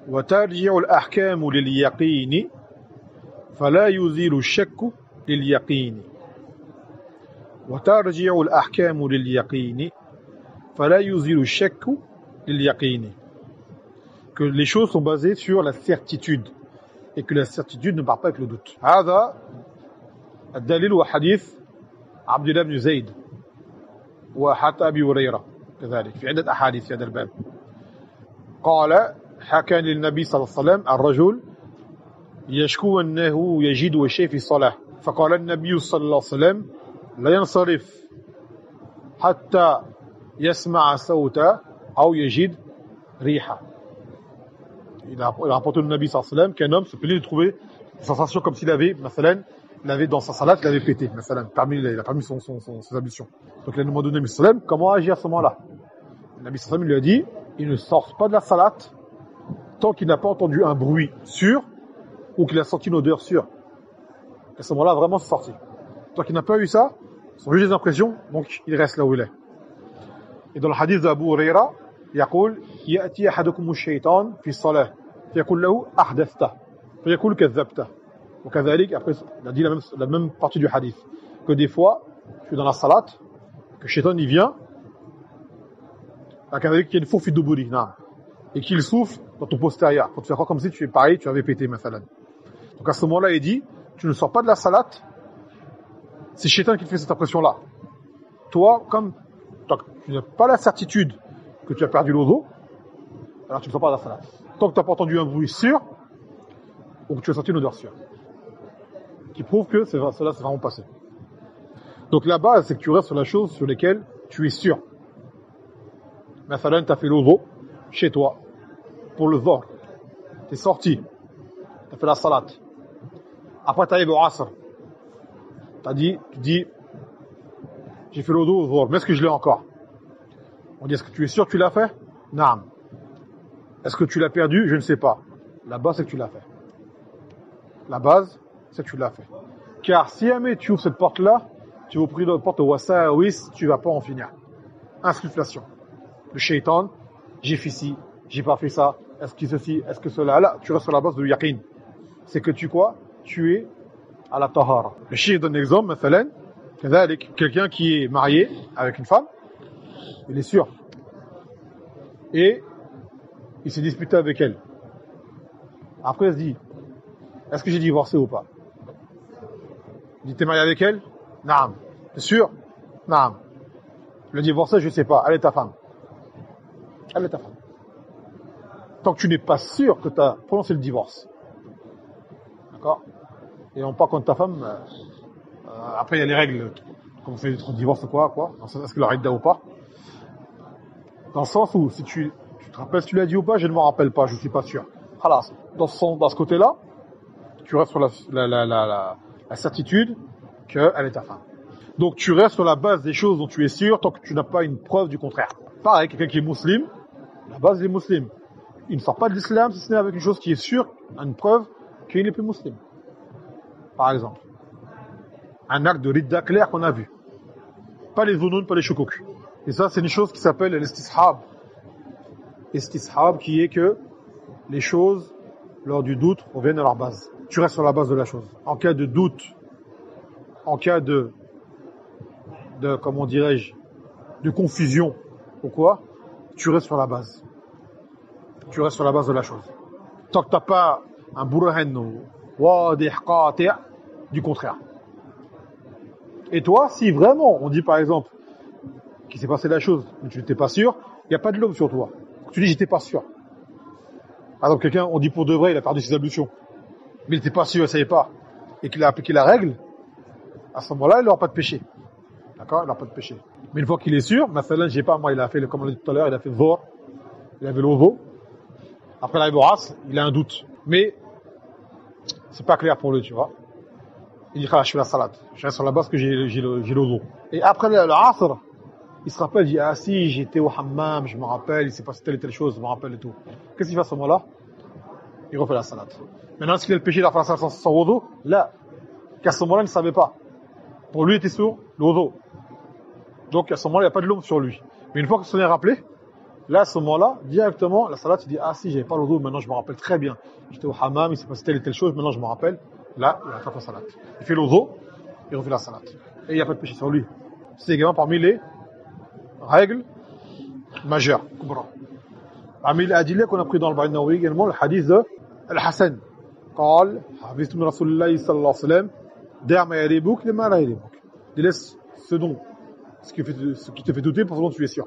وترجع الأحكام لليقين فلا يزيل الشك لليقين وترجع الأحكام لليقين فلا يزيل الشك لليقين que les choses sont basées sur la certitude et que la certitude ne part pas avec le doute. هذا الدليل وحديث عبد الله بن زيد وحتى أبي هريرة كذلك في عدة أحاديث في هذا الباب. قال حكى للنبي صلى الله عليه وسلم الرجل يشكو أنه يجد شيء في الصلاة فقال النبي صلى الله عليه وسلم لا ينصرف حتى يسمع صوتا أو يجد ريحة. Il a rapporté au Nabi sallallahu alayhi wa sallam qu'un homme se plaignait de trouver une sensation comme s'il avait, il avait dans sa salat, il avait pété, il a permis ses ablutions. Donc il a demandé au Nabi sallallahu alayhi wa sallam comment agir à ce moment-là. Le Nabi sallallahu alayhi wa sallam lui a dit, il ne sort pas de la salat tant qu'il n'a pas entendu un bruit sûr ou qu'il a senti une odeur sûre. À ce moment-là, vraiment, c'est sorti. Tant qu'il n'a pas eu ça, ce sont juste des impressions, donc il reste là où il est. Et dans le hadith d'Abu Huraira, يقول يأتي أحدكم الشيطان في الصلاة فيقول له أحدثته فيقول كذبته وكذلك après il a dit la même partie du hadith que des fois tu es dans la salat que Shaitan il vient كذلك qu'il y a une fourfe duburi et qu'il souffle dans ton postérieur pour te faire croire comme si tu es pareil tu avais pété مثلا. Donc à ce moment-là il dit tu ne sors pas de la salat, c'est Shaitan qui te fait cette impression là. Toi comme tu n'as pas la certitude que tu as perdu l'ozo, alors tu ne sors pas de la salat. Tant que tu n'as pas entendu un bruit sûr, ou que tu as senti une odeur sûre, qui prouve que cela s'est vraiment passé. Donc la base, c'est que tu restes sur la chose sur laquelle tu es sûr. Mathalan, tu as fait l'ozo chez toi, pour le Zohr. Tu es sorti, tu as fait la salat. Après, tu arrives au Asr. Tu dis, j'ai fait l'ozo au Zohr, mais est-ce que je l'ai encore? On dit, est-ce que tu es sûr que tu l'as fait? Naam. Est-ce que tu l'as perdu? Je ne sais pas. La base, c'est que tu l'as fait. La base, c'est que tu l'as fait. Car si jamais tu ouvres cette porte-là, tu vas ouvrir la porte au wasawis, tu vas pas en finir. Insufflation. Le shaitan, j'ai fait ci, j'ai pas fait ça, est-ce que ceci, est-ce que cela, là, tu restes sur la base du yaqin. C'est que tu es à la tahara. Le cheikh donne un exemple, mathalan, quelqu'un qui est marié avec une femme, il est sûr. Et il s'est disputé avec elle. Après, il se dit, est-ce que j'ai divorcé ou pas? Il dit, t'es marié avec elle? Naam. T'es sûr? Naam. Le divorcer, je sais pas. Elle est ta femme. Elle est ta femme. Tant que tu n'es pas sûr que tu as prononcé le divorce. D'accord? Et on parle contre ta femme, après il y a les règles, comme on fait le divorce ou quoi. Est-ce que la règle ou pas? Dans le sens où, si tu te rappelles si tu l'as dit ou pas, je ne m'en rappelle pas, je suis pas sûr. Khalas. Dans ce côté-là, tu restes sur la certitude qu'elle est ta femme. Donc tu restes sur la base des choses dont tu es sûr, tant que tu n'as pas une preuve du contraire. Pareil, quelqu'un qui est musulman, la base des musulmans. Il ne sort pas de l'islam si ce n'est avec une chose qui est sûre, une preuve qu'il n'est plus musulman. Par exemple. Un acte de ridda clair qu'on a vu. Pas les zounoun, pas les choukouks. Et ça, c'est une chose qui s'appelle l'istishab. L'istishab qui est que les choses, lors du doute, reviennent à leur base. Tu restes sur la base de la chose. En cas de doute, en cas de comment dirais-je, de confusion, ou quoi, tu restes sur la base. Tu restes sur la base de la chose. Tant que tu n'as pas un burhan ou du contraire. Et toi, si vraiment, on dit par exemple, qu'il s'est passé la chose, mais tu n'étais pas sûr, il n'y a pas de l'homme sur toi. Tu dis, j'étais pas sûr. Par exemple, quelqu'un, on dit pour de vrai, il a perdu ses ablutions. Mais il n'était pas sûr, il ne savait pas. Et qu'il a appliqué la règle, à ce moment-là, il n'aura pas de péché. D'accord? Il n'aura pas de péché. Mais une fois qu'il est sûr, mathalan, j'ai pas, moi, il a fait, comme on l'a dit tout à l'heure, il a fait Zohr, il avait l'ovo. Après, il arrive au Asr, il a un doute. Mais, c'est pas clair pour lui, tu vois. Il dit, je fais la salat. Je reste sur la base que j'ai l'ozo. Et après le Asr, il se rappelle, il dit, ah si, j'étais au hammam, je me rappelle, il s'est passé telle et telle chose, je me rappelle et tout. Qu'est-ce qu'il fait à ce moment-là? Il refait la salat. Maintenant, est-ce qu'il a le péché de faire la salat sans wudu? Là. Qu'à ce moment-là, il ne savait pas. Pour lui, il était sur le wudu. Donc, à ce moment-là, il n'y a pas de l'homme sur lui. Mais une fois qu'il s'en est rappelé, Là, à ce moment-là, directement, la salat, tu dis, ah si, j'avais pas l'odo, maintenant je me rappelle très bien. J'étais au hammam, il s'est passé telle et telle chose, maintenant je me rappelle. Là, il attrape la salat. Il fait l'odo, il refait la salat. Et il n'y a pas de péché sur lui. C'est également parmi les règles majeures. Kubra. Parmi les adillés qu'on a pris dans le Baïn Nawawi également, le hadith de Al-Hassan. قال حفظت من رسول الله صلى الله عليه وسلم دع ما يريبك لما لا يريبك. Délaisse ce qui te fait douter pour ce dont tu es sûr.